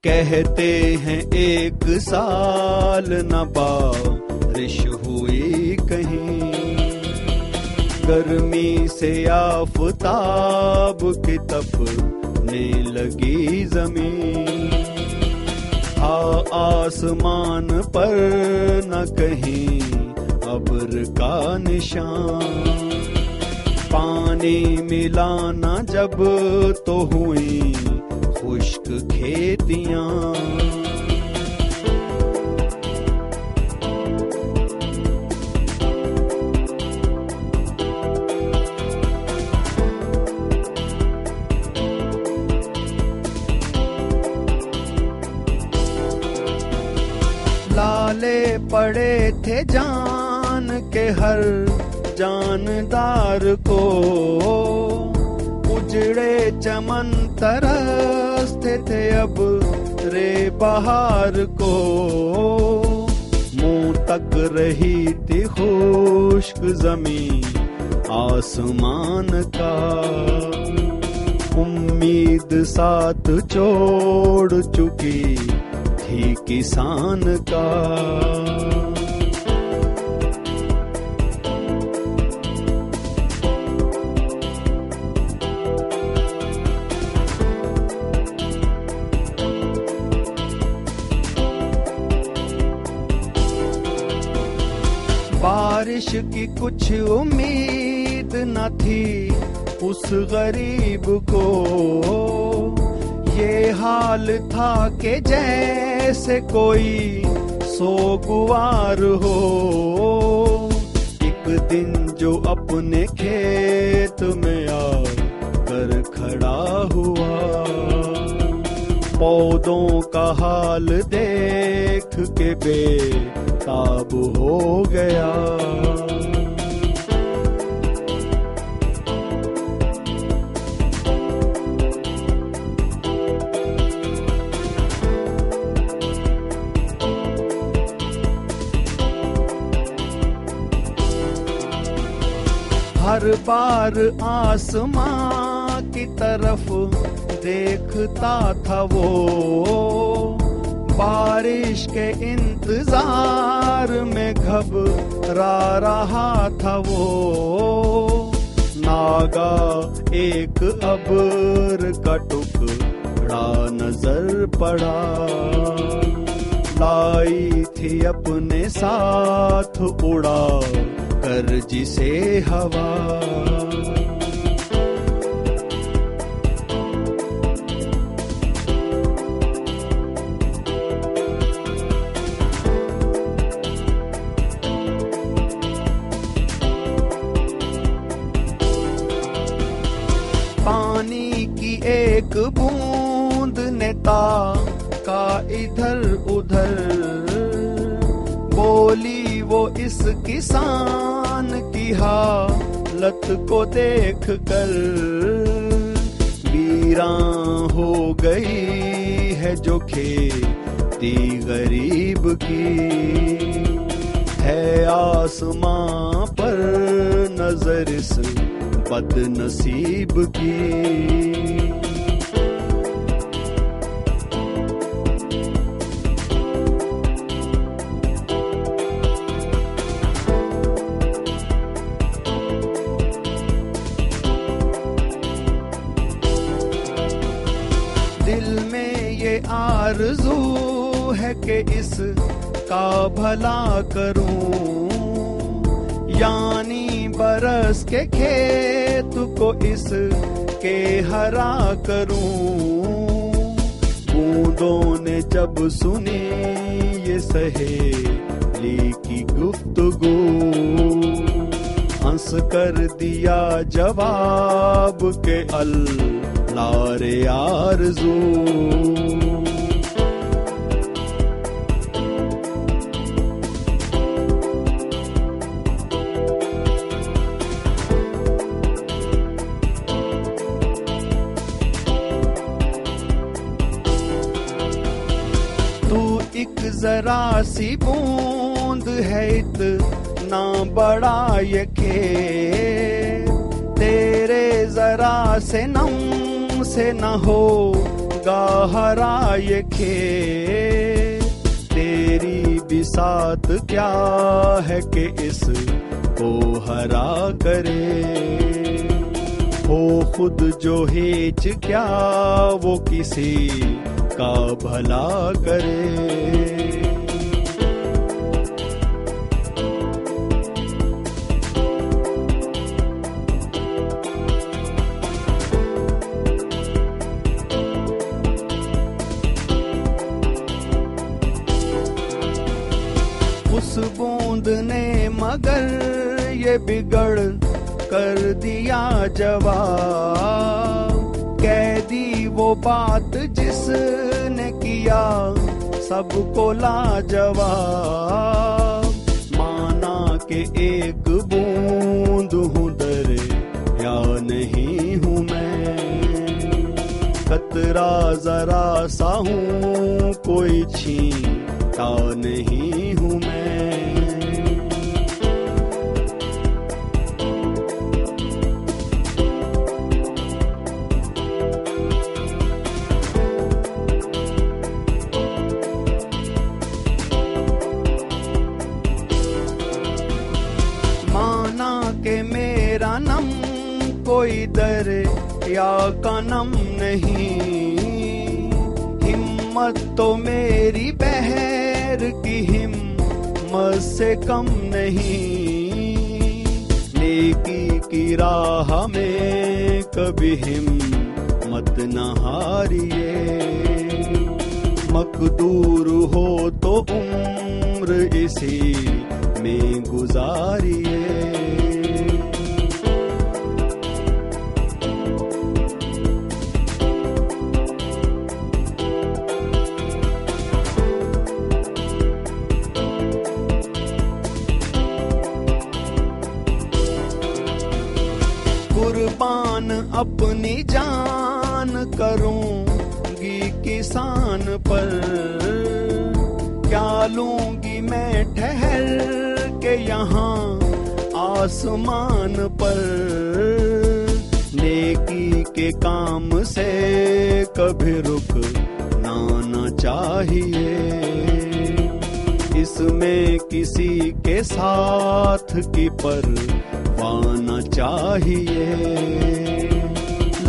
कहते हैं एक साल न बारिश हुई कहीं, गर्मी से आफताब की तपने लगी जमीन। आसमान पर न कहीं अब्र का निशान, पानी मिला न जब तो हुई खुश्क खेतियां। लाले पड़े थे जान के हर जानदार को, उजड़े चमन तरसते थे अब रे बहार को। मुंह तक रही थी खुश्क जमीन आसमान का, उम्मीद साथ छोड़ चुकी थी किसान का। बारिश की कुछ उम्मीद न थी उस गरीब को, ये हाल था कि जैसे कोई सोगवार हो। एक दिन जो अपने खेत में आकर खड़ा हुआ, पौधों का हाल देख के बेताब हो गया। हर बार आसमां की तरफ देखता था वो, बारिश के इंतजार में घबरा रहा था वो। नागा एक अब्र का टुकड़ा नजर पड़ा, लाई थी अपने साथ उड़ा कर जिसे हवा। पानी की एक बूंद ने ताका इधर उधर, बोली वो इस किसान की हालत को देख कर। वीरान हो गई है जो खेती गरीब की, है आसमां पर नजर इस बदनसीब की। दिल में ये आरज़ू है कि इसका भला करूं, यानी बरस के खेत को इसके हरा करूं। बूंदों ने जब सुनी ये सहेली की गुफ्तगू, हंस कर दिया जवाब के अल्लाह रे आरज़ू। एक जरा सी बूंद है इतना बड़ा ये खेत, तेरे जरा से नम से न हो लगा हरा ये खेत, तेरी बिसात क्या है कि इस को हरा करे। हो खुद जो हेच क्या वो किसी का भला करे। उस बूंद ने मगर ये बिगड़ कर दिया जवाब, कह दी वो बात जिसने किया सबको लाजवाब। माना के एक बूंद हूँ दरिया नहीं हूँ मैं, कतरा जरा सा हूँ कोई छींटा नहीं हूँ मैं। माना के मेरा नम कोई दरिया का नम नहीं, हिम्मत तो मेरी बहर की हिम्मत से कम नहीं। नेकी की राह में कभी हिम्मत न हारिए, मकदूर हो तो उम्र इसी में गुजारिए। कुर्बान अपनी जान करूंगी किसान पर, क्या लूंगी मैं ठहर के यहाँ आसमान पर। नेकी के काम से कभी रुक ना चाहिए, इसमें किसी के साथ की परवाना चाहिए।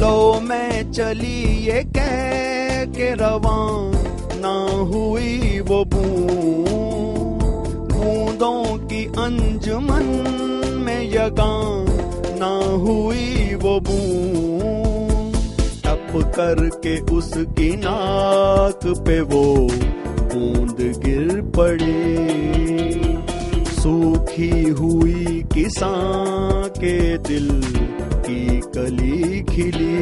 लो मैं चली ये कह के रवां ना हुई वो बूंदों की अंजुमन में यगां ना हुई वो बूंद, टप करके उसकी नाक पे वो बूंद गिर पड़ी। सूखी हुई किसान के दिल की कली खिली।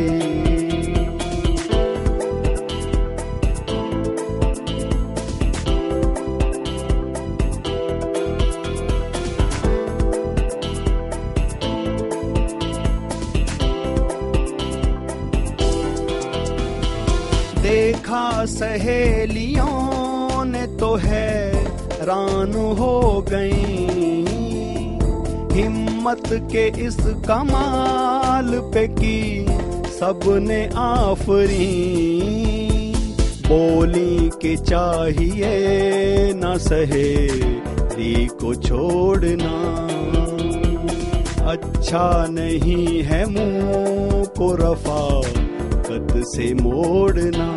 देखा सहेलियों ने तो हैरान हो गई, हिम्मत के इस कमाल पे की सबने आफरी। बोली के चाहिए न सहेली को छोड़ना, अच्छा नहीं है मुंह को रफाकत से मोड़ना।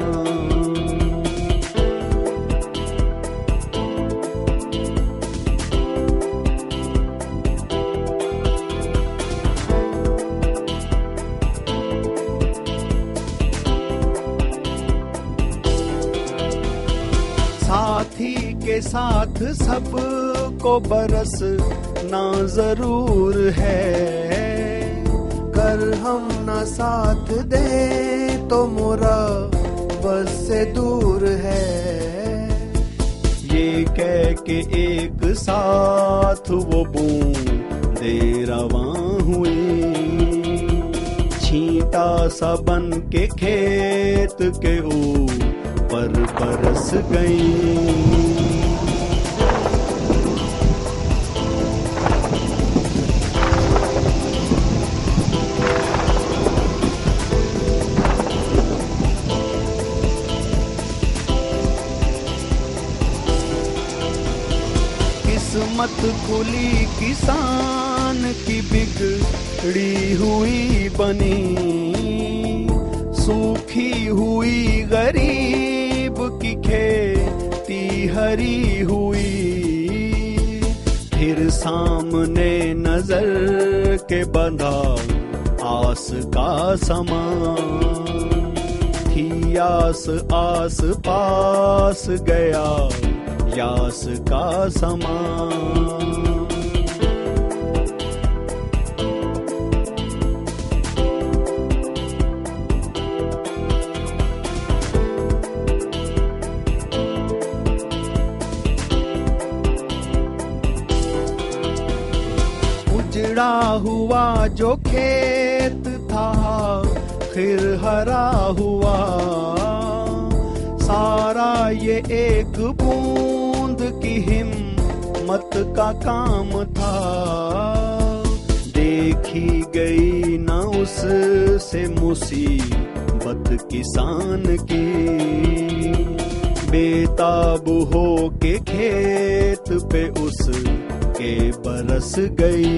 साथी के साथ सबको बरस ना जरूर है, कर हम न साथ दे तो मोरा बस से दूर है। ये कह के एक साथ वो बूंदे रवां हुई, छींटा सा बन के खेत के ऊपर बरस गई। बात खुली किसान की बिगड़ी हुई बनी, सूखी हुई गरीब की खेती हरी हुई। फिर सामने नजर के बंधा आस का समान, थी आस आस पास गया यास का समान। उजड़ा हुआ जो खेत था फिर हरा हुआ, सारा ये एक बूंद की हिम्मत का काम था। देखी गई न उससे मुसीबत किसान की, बेताब हो के खेत पे उस के बरस गई।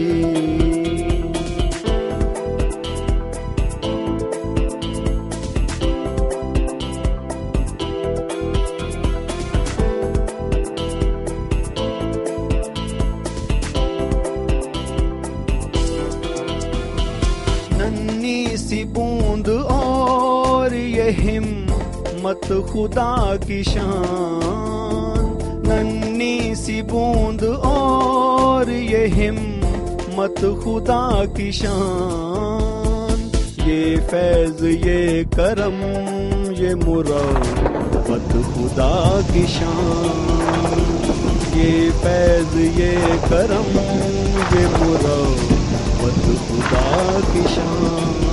नन्ही सी बूंद और ये हिम्मत खुदा की शान, नन्ही सी बूंद और ये हिम्मत खुदा की शान। ये फैज ये करम ये मुरव्वत खुदा की शान, ये फैज ये करम ये मुरव्वत खुदा की शान।